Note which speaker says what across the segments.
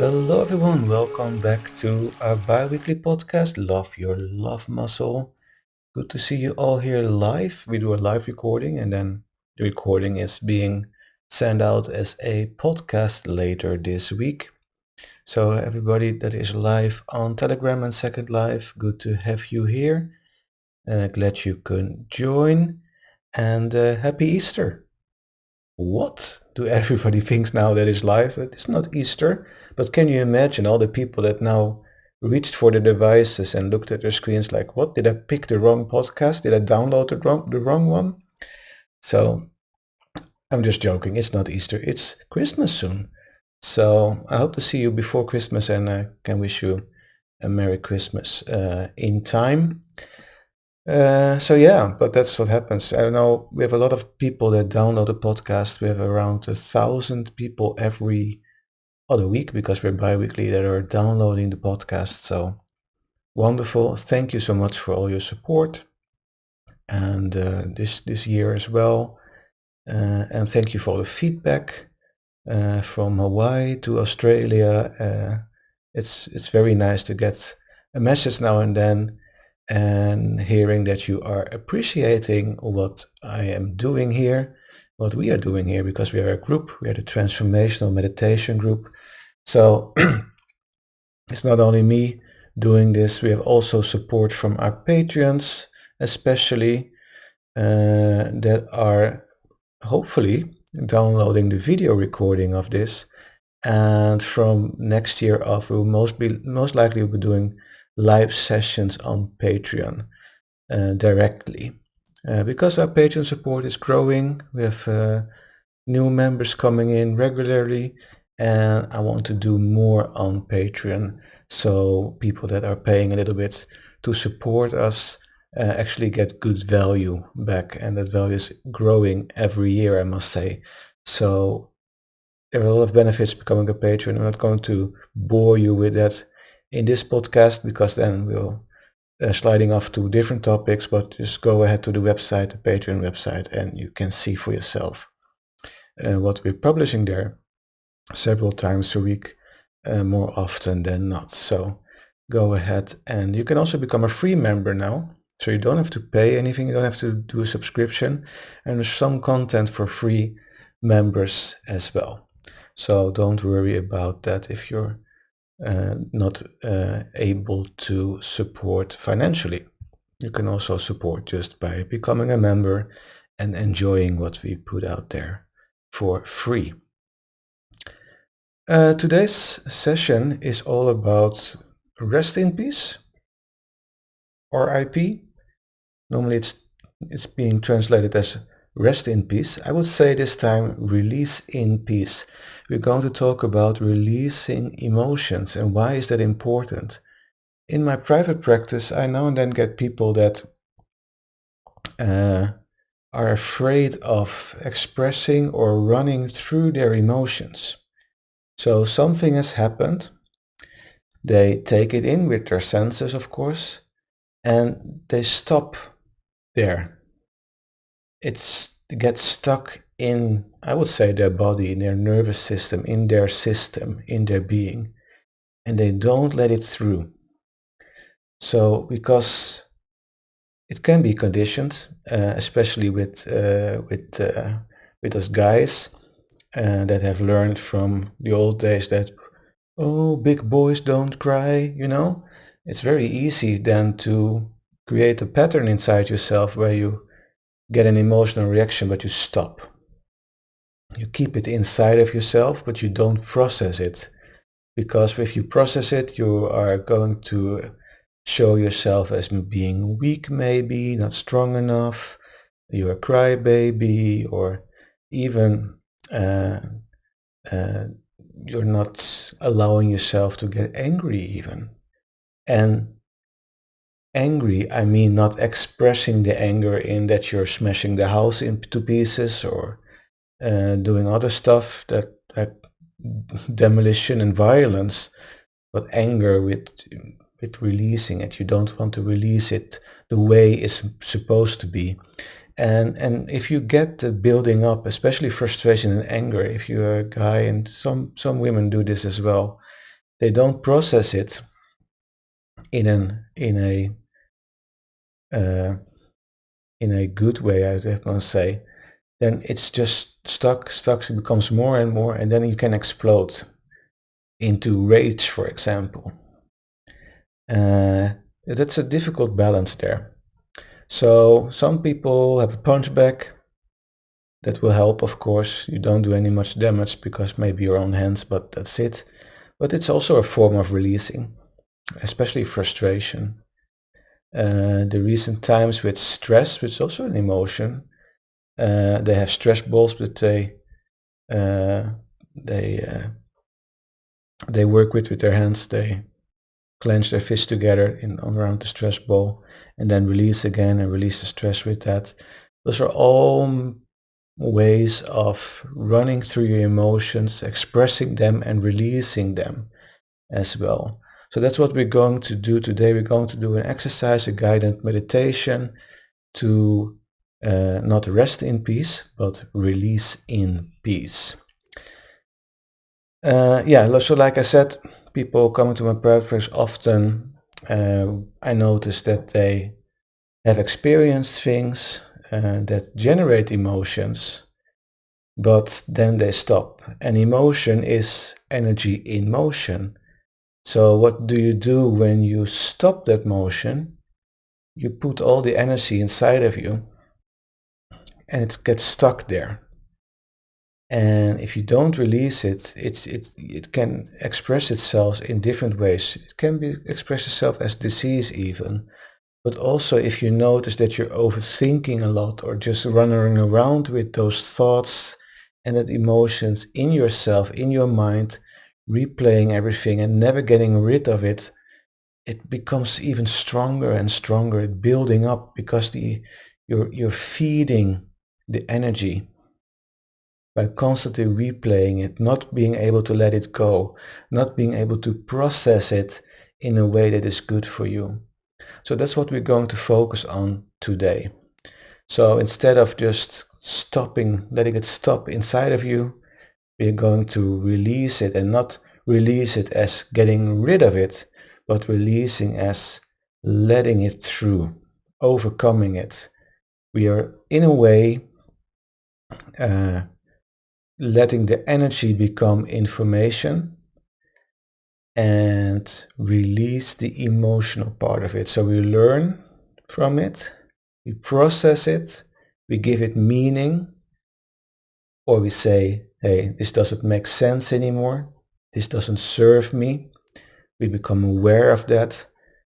Speaker 1: Hello, everyone. Welcome back to our bi-weekly podcast, Love Your Love Muscle. Good to see you all here live. We do a live recording, and then the recording is being sent out as a podcast later this week. So, everybody that is live on Telegram and Second Life, good to have you here. Glad you could join, and happy Easter. What do everybody thinks now that is live? It's not Easter, but can you imagine all the people that now reached for their devices and looked at their screens like, what? Did I pick the wrong podcast? Did I download the wrong one? So I'm just joking. It's not Easter. It's Christmas soon. So I hope to see you before Christmas and I can wish you a Merry Christmas in time. So yeah, but that's what happens. I know we have a lot of people that download the podcast. We have around 1,000 people every other week because we're bi-weekly that are downloading the podcast. So wonderful. Thank you so much for all your support and this year as well. And thank you for all the feedback from Hawaii to Australia. It's very nice to get a message now and then and hearing that you are appreciating what I am doing here, what we are doing here, because we are a group, we are the Transformational Meditation Group. So it's not only me doing this, we have also support from our Patreons, especially that are hopefully downloading the video recording of this. And from next year off, we'll most likely be doing live sessions on Patreon directly. Because our Patreon support is growing, we have new members coming in regularly, and I want to do more on Patreon so people that are paying a little bit to support us actually get good value back, and that value is growing every year, I must say. So there are a lot of benefits becoming a patron. I'm not going to bore you with that in this podcast because then we'll sliding off to different topics, but just go ahead to the website, the Patreon website, and you can see for yourself what we're publishing there several times a week, more often than not. So go ahead, and you can also become a free member now. So you don't have to pay anything, you don't have to do a subscription, and there's some content for free members as well. So don't worry about that if you're not able to support financially. You can also support just by becoming a member and enjoying what we put out there for free. Today's session is all about rest in peace, or RIP. Normally it's being translated as rest in peace. I would say this time release in peace. We're going to talk about releasing emotions and why is that important. In my private practice, I now and then get people that are afraid of expressing or running through their emotions. So something has happened. They take it in with their senses, of course, and they stop there. It gets stuck in, I would say, their body, in their nervous system, in their being, and they don't let it through. So because it can be conditioned, especially with us guys that have learned from the old days that, oh, big boys don't cry, you know? It's very easy then to create a pattern inside yourself where you get an emotional reaction, but you stop. You keep it inside of yourself, but you don't process it. Because if you process it, you are going to show yourself as being weak, maybe, not strong enough, you're a crybaby, or even you're not allowing yourself to get angry even. And angry, I mean not expressing the anger in that you're smashing the house into pieces or doing other stuff that demolition and violence, but anger with releasing it. You don't want to release it the way it's supposed to be. And if you get the building up, especially frustration and anger, if you're a guy, and some women do this as well, they don't process it in uh, a good way, I would want to say, then it's just stuck, it becomes more and more, and then you can explode into rage, for example. That's a difficult balance there. So some people have a punch bag. That will help, of course. You don't do any much damage because maybe your own hands, but that's it. But it's also a form of releasing, especially frustration. The recent times with stress, which is also an emotion, they have stress balls, but uh, they they work with their hands. They clench their fists together around the stress ball, and then release again and release the stress with that. Those are all ways of running through your emotions, expressing them and releasing them as well. So that's what we're going to do today. We're going to do an exercise, a guided meditation to not rest in peace, but release in peace. So like I said, people coming to my practice often, I notice that they have experienced things that generate emotions, but then they stop. And emotion is energy in motion. So what do you do when you stop that motion? You put all the energy inside of you and it gets stuck there. And if you don't release it, it can express itself in different ways. It can express itself as disease even. But also if you notice that you're overthinking a lot or just running around with those thoughts and that emotions in yourself, in your mind, replaying everything and never getting rid of it, it becomes even stronger and stronger, building up because you're feeding the energy by constantly replaying it, not being able to let it go, not being able to process it in a way that is good for you. So that's what we're going to focus on today. So instead of just stopping, letting it stop inside of you, we're going to release it, and not release it as getting rid of it, but releasing as letting it through, overcoming it. We are in a way uh, letting the energy become information and release the emotional part of it. So we learn from it, we process it, we give it meaning, or we say, hey, this doesn't make sense anymore, this doesn't serve me. We become aware of that,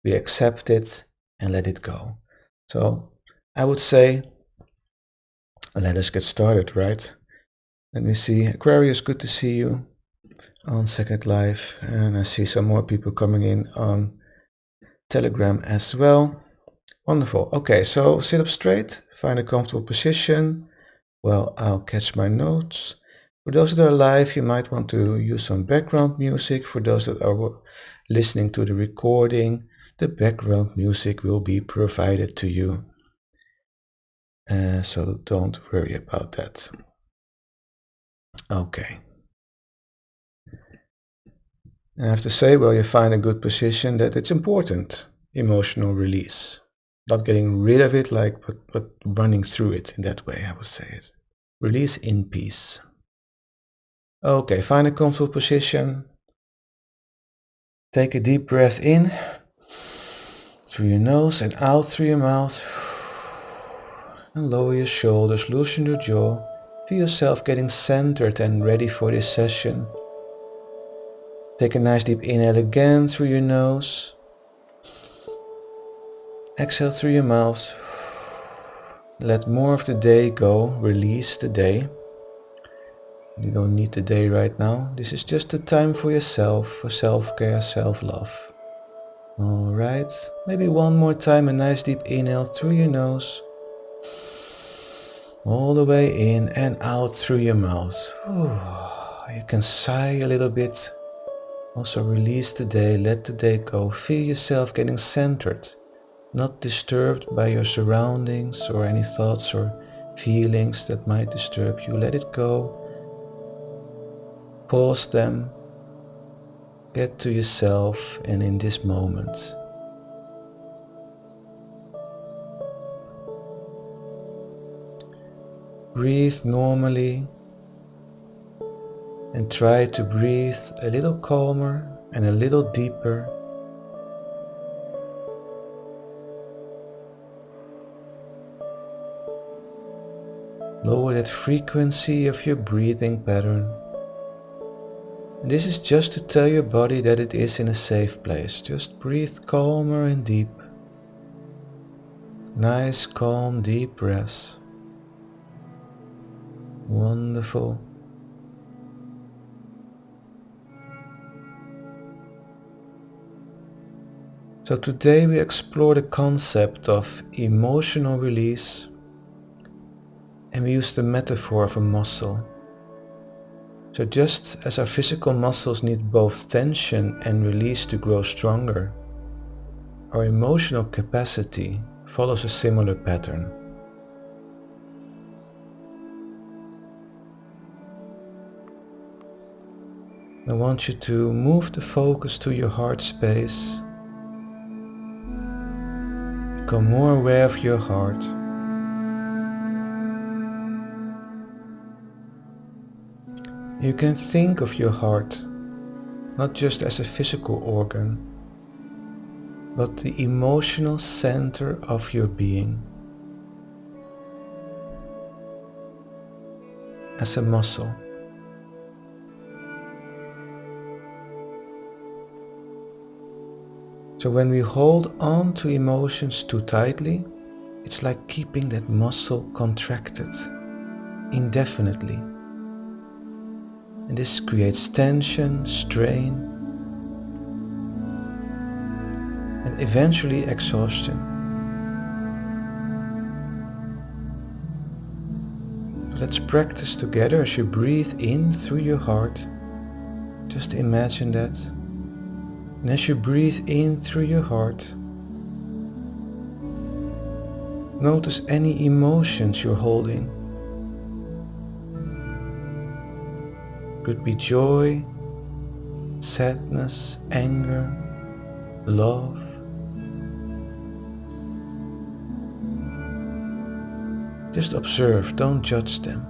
Speaker 1: we accept it and let it go. So I would say, let us get started, right? Let me see. Aquarius, good to see you on Second Life. And I see some more people coming in on Telegram as well. Wonderful. Okay, so sit up straight, find a comfortable position. Well, I'll catch my notes. For those that are live, you might want to use some background music. For those that are listening to the recording, the background music will be provided to you. So don't worry about that. Okay. I have to say, well, you find a good position, that it's important, emotional release. Not getting rid of it, but running through it in that way, I would say it. Release in peace. Okay, find a comfortable position. Take a deep breath in through your nose and out through your mouth. And lower your shoulders, loosen your jaw. Feel yourself getting centered and ready for this session. Take a nice deep inhale again through your nose. Exhale through your mouth. Let more of the day go. Release the day. You don't need the day right now. This is just a time for yourself, for self-care, self-love. Alright, maybe one more time, a nice deep inhale through your nose. All the way in and out through your mouth. You can sigh a little bit. Also release the day, let the day go. Feel yourself getting centered, not disturbed by your surroundings or any thoughts or feelings that might disturb you. Let it go. Pause them. Get to yourself and in this moment. Breathe normally and try to breathe a little calmer and a little deeper. Lower that frequency of your breathing pattern. And this is just to tell your body that it is in a safe place. Just breathe calmer and deep. Nice, calm, deep breaths. Wonderful. So today we explore the concept of emotional release, and we use the metaphor of a muscle. So just as our physical muscles need both tension and release to grow stronger, our emotional capacity follows a similar pattern. I want you to move the focus to your heart space. Become more aware of your heart. You can think of your heart not just as a physical organ, but the emotional center of your being, as a muscle. So when we hold on to emotions too tightly, it's like keeping that muscle contracted indefinitely. And this creates tension, strain, and eventually exhaustion. Let's practice together as you breathe in through your heart. Just imagine that. And as you breathe in through your heart, notice any emotions you're holding. Could be joy, sadness, anger, love. Just observe, don't judge them.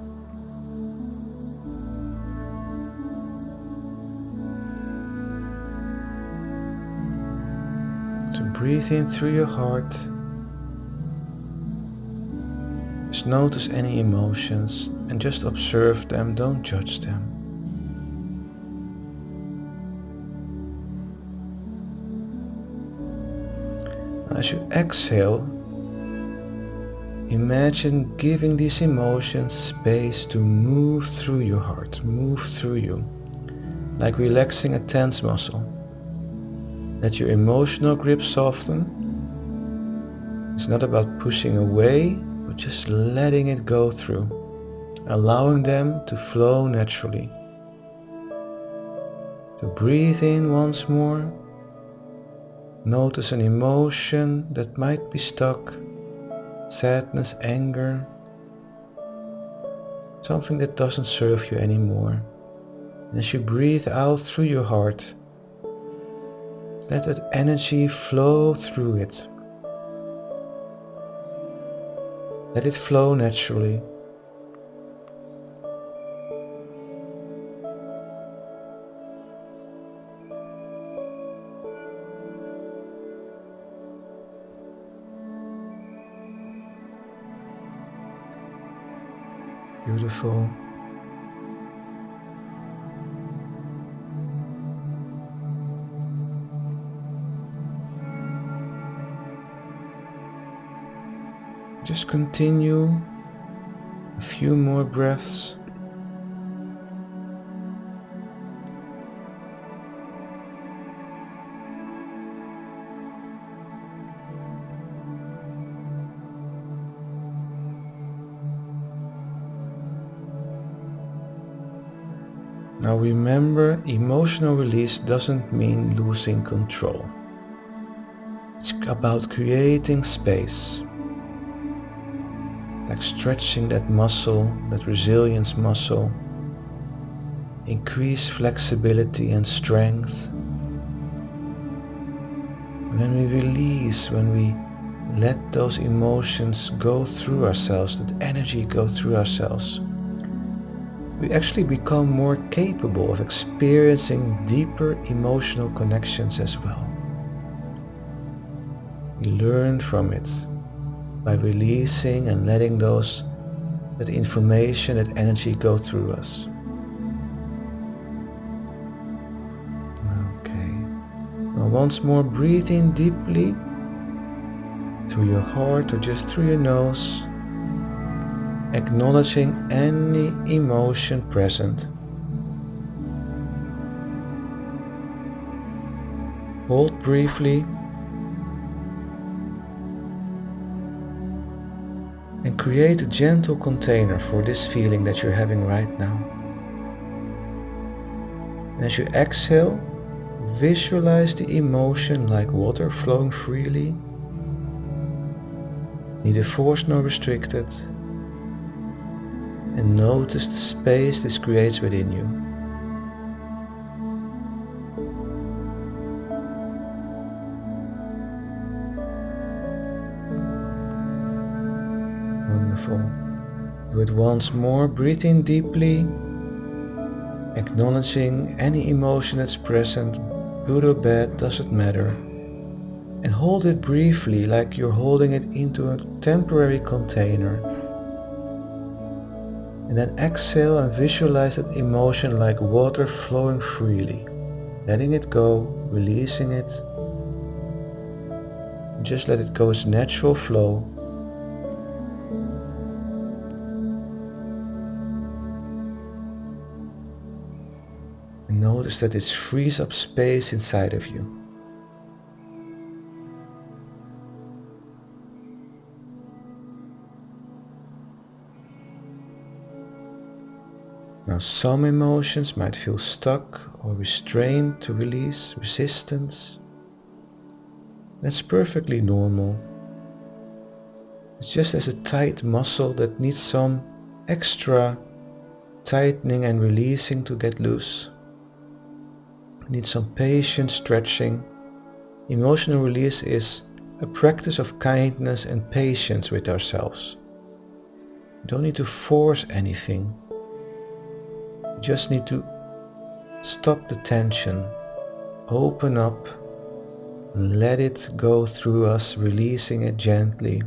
Speaker 1: So breathe in through your heart. Just notice any emotions and just observe them, don't judge them. As you exhale, imagine giving these emotions space to move through your heart, move through you, like relaxing a tense muscle. Let your emotional grip soften. It's not about pushing away, but just letting it go through, allowing them to flow naturally. So breathe in once more. Notice an emotion that might be stuck, sadness, anger, something that doesn't serve you anymore. And as you breathe out through your heart, let that energy flow through it. Let it flow naturally. Beautiful. Just continue a few more breaths. Now remember, emotional release doesn't mean losing control. It's about creating space, like stretching that muscle, that resilience muscle, increase flexibility and strength, When we release, when we let those emotions go through ourselves, that energy go through ourselves, we actually become more capable of experiencing deeper emotional connections as well. We learn from it by releasing and letting that information, that energy go through us. Okay. Now once more, breathe in deeply through your heart or just through your nose, acknowledging any emotion present. Hold briefly and create a gentle container for this feeling that you're having right now. And as you exhale, visualize the emotion like water flowing freely, neither forced nor restricted, and notice the space this creates within you. Wonderful. Do it once more. Breathe in deeply, acknowledging any emotion that's present, good or bad, doesn't matter. And hold it briefly like you're holding it into a temporary container. And then exhale and visualize that emotion like water flowing freely, letting it go, releasing it. Just let it go its natural flow. And notice that it frees up space inside of you. Now some emotions might feel stuck or restrained to release, resistance. That's perfectly normal. It's just as a tight muscle that needs some extra tightening and releasing to get loose. It needs some patient stretching. Emotional release is a practice of kindness and patience with ourselves. You don't need to force anything. You just need to stop the tension, open up, and let it go through us, releasing it gently.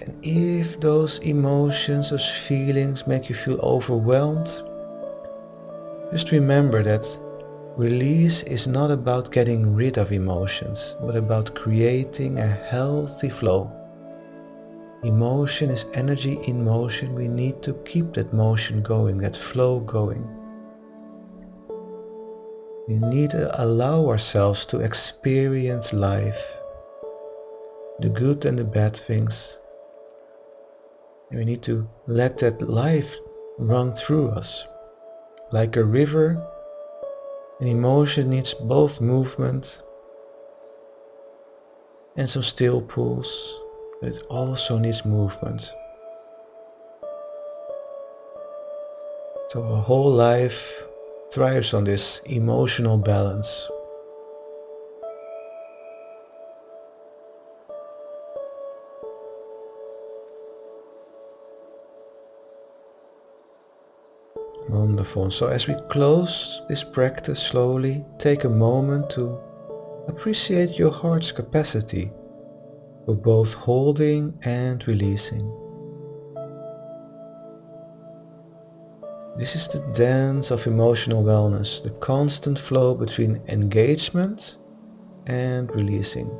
Speaker 1: And if those emotions, those feelings make you feel overwhelmed, just remember that release is not about getting rid of emotions, but about creating a healthy flow. Emotion is energy in motion. We need to keep that motion going, that flow going. We need to allow ourselves to experience life, the good and the bad things. And we need to let that life run through us. Like a river, an emotion needs both movement and some still pools, but it also needs movement. So our whole life thrives on this emotional balance. Wonderful. So as we close this practice slowly, take a moment to appreciate your heart's capacity for both holding and releasing. This is the dance of emotional wellness, the constant flow between engagement and releasing,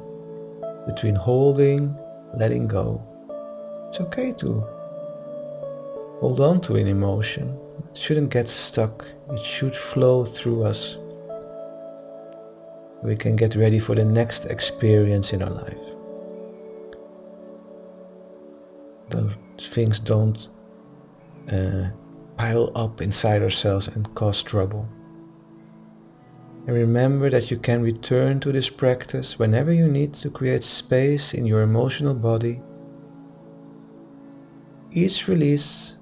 Speaker 1: between holding, letting go. It's okay to hold on to an emotion. It shouldn't get stuck. It should flow through us. We can get ready for the next experience in our life. Those things don't pile up inside ourselves and cause trouble. And remember that you can return to this practice whenever you need to create space in your emotional body each release,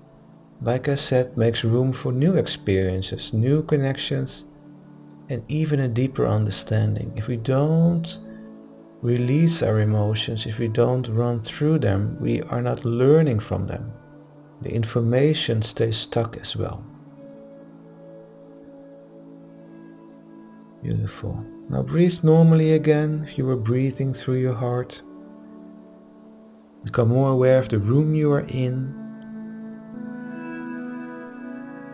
Speaker 1: like I said, makes room for new experiences, new connections, and even a deeper understanding. If we don't release our emotions, if we don't run through them, we are not learning from them. The information stays stuck as well. Beautiful. Now breathe normally again. If you were breathing through your heart, become more aware of the room you are in,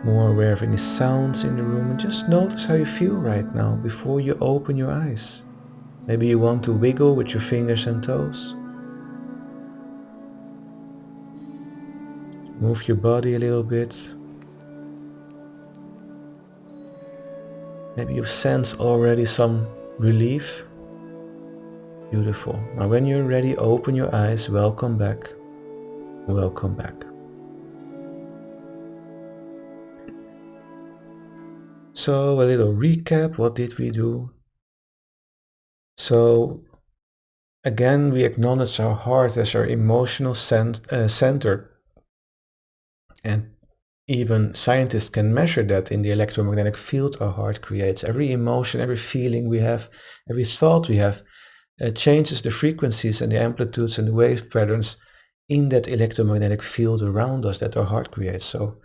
Speaker 1: more aware of any sounds in the room, and just notice how you feel right now before you open your eyes. Maybe you want to wiggle with your fingers and toes. Move your body a little bit. Maybe you sense already some relief. Beautiful. Now when you're ready, open your eyes. Welcome back. Welcome back. So a little recap, what did we do? So again, we acknowledge our heart as our emotional center, and even scientists can measure that in the electromagnetic field our heart creates. Every emotion, every feeling we have, every thought we have changes the frequencies and the amplitudes and the wave patterns in that electromagnetic field around us that our heart creates. So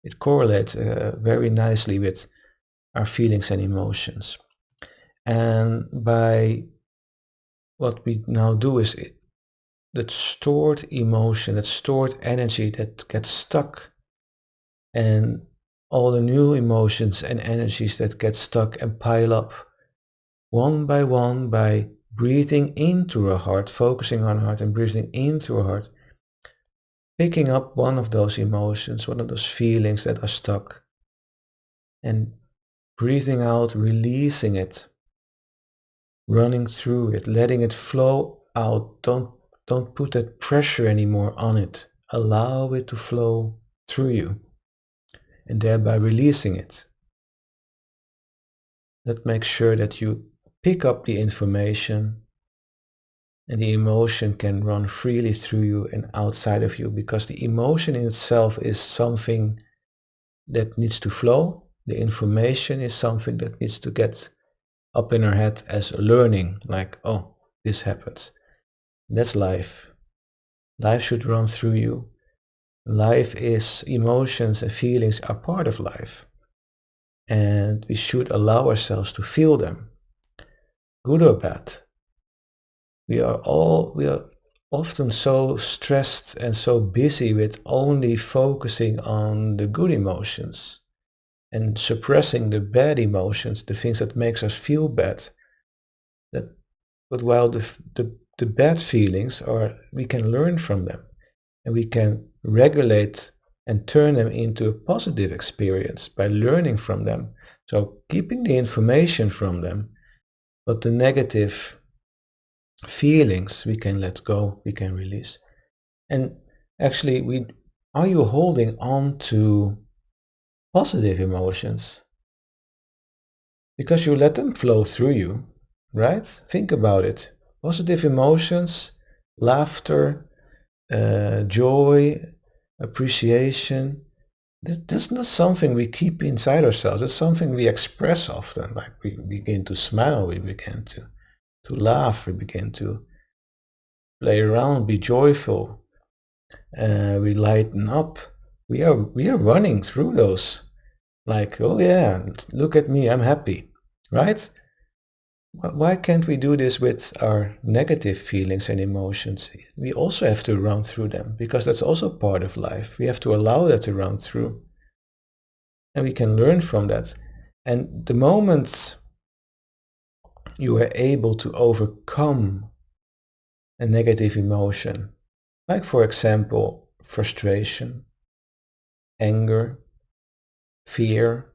Speaker 1: it correlates very nicely with our feelings and emotions. And by what we now do is that stored emotion, that stored energy that gets stuck, and all the new emotions and energies that get stuck and pile up one by breathing into our heart, focusing on our heart and breathing into our heart, picking up one of those emotions, one of those feelings that are stuck, and breathing out, releasing it, running through it, letting it flow out. Don't put that pressure anymore on it. Allow it to flow through you, and thereby releasing it. That makes sure that you pick up the information and the emotion can run freely through you and outside of you, because the emotion in itself is something that needs to flow. The information is something that needs to get up in our head as learning, like, oh, this happens. That's life. Life should run through you. Life is, emotions and feelings are part of life. And we should allow ourselves to feel them, good or bad. We are often so stressed and so busy with only focusing on the good emotions and suppressing the bad emotions, the things that makes us feel bad. But while the bad feelings are, we can learn from them and we can regulate and turn them into a positive experience by learning from them. So keeping the information from them, but the negative feelings we can let go, we can release. And actually, are you holding on to positive emotions? Because you let them flow through you, right? Think about it. Positive emotions, laughter, joy, appreciation. That's not something we keep inside ourselves. It's something we express often. Like we begin to smile, we begin to laugh, we begin to play around, be joyful. We lighten up. We are running through those. Like, oh yeah, look at me, I'm happy, right? Why can't we do this with our negative feelings and emotions? We also have to run through them, because that's also part of life. We have to allow that to run through, and we can learn from that. And the moment you are able to overcome a negative emotion, like for example, frustration, anger, fear,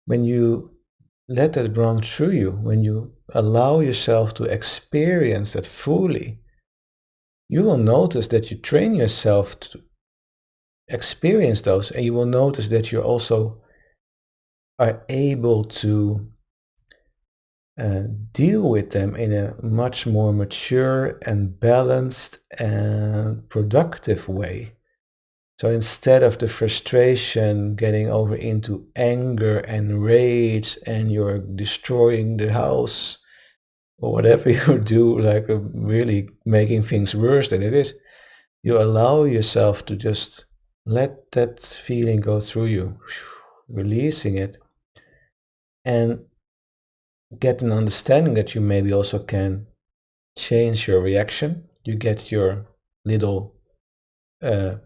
Speaker 1: when you let that run through you, when you allow yourself to experience that fully, you will notice that you train yourself to experience those, and you will notice that you also are able to deal with them in a much more mature and balanced and productive way. So instead of the frustration getting over into anger and rage and you're destroying the house or whatever you do, like really making things worse than it is, you allow yourself to just let that feeling go through you, releasing it, and get an understanding that you maybe also can change your reaction. You get your little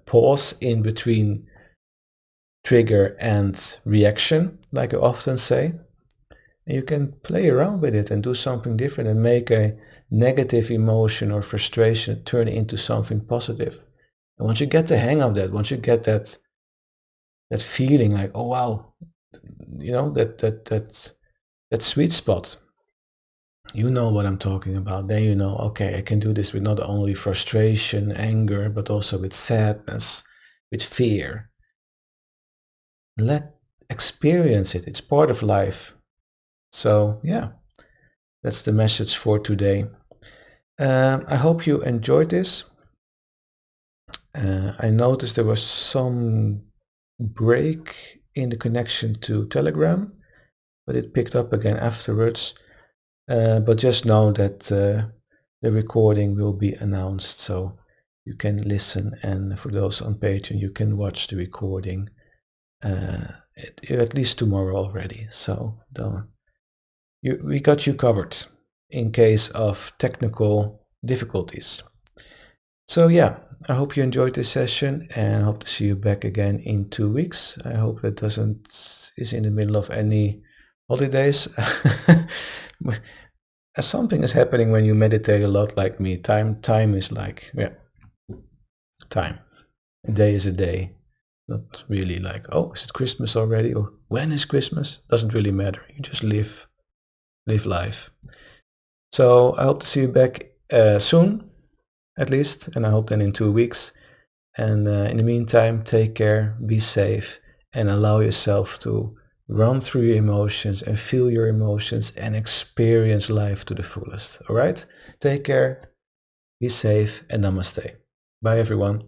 Speaker 1: pause in between trigger and reaction, like I often say. And you can play around with it and do something different and make a negative emotion or frustration turn into something positive. And once you get the hang of that, once you get that feeling like, oh wow, that sweet spot, you know what I'm talking about. Then you know, okay, I can do this with not only frustration, anger, but also with sadness, with fear. Let experience it. It's part of life. So yeah, that's the message for today. I hope you enjoyed this. I noticed there was some break in the connection to Telegram, but it picked up again afterwards. But just know that the recording will be announced, so you can listen, and for those on Patreon, you can watch the recording at least tomorrow already. So we got you covered in case of technical difficulties. So yeah, I hope you enjoyed this session and I hope to see you back again in 2 weeks. I hope that doesn't is in the middle of any holidays. Something is happening when you meditate a lot like me. Time is like, yeah, time. A day is a day. Not really like, oh, is it Christmas already? Or when is Christmas? Doesn't really matter. You just live life. So I hope to see you back soon, at least. And I hope then in 2 weeks. And in the meantime, take care, be safe, and allow yourself to run through your emotions and feel your emotions and experience life to the fullest. All right? Take care, be safe, and namaste. Bye, everyone.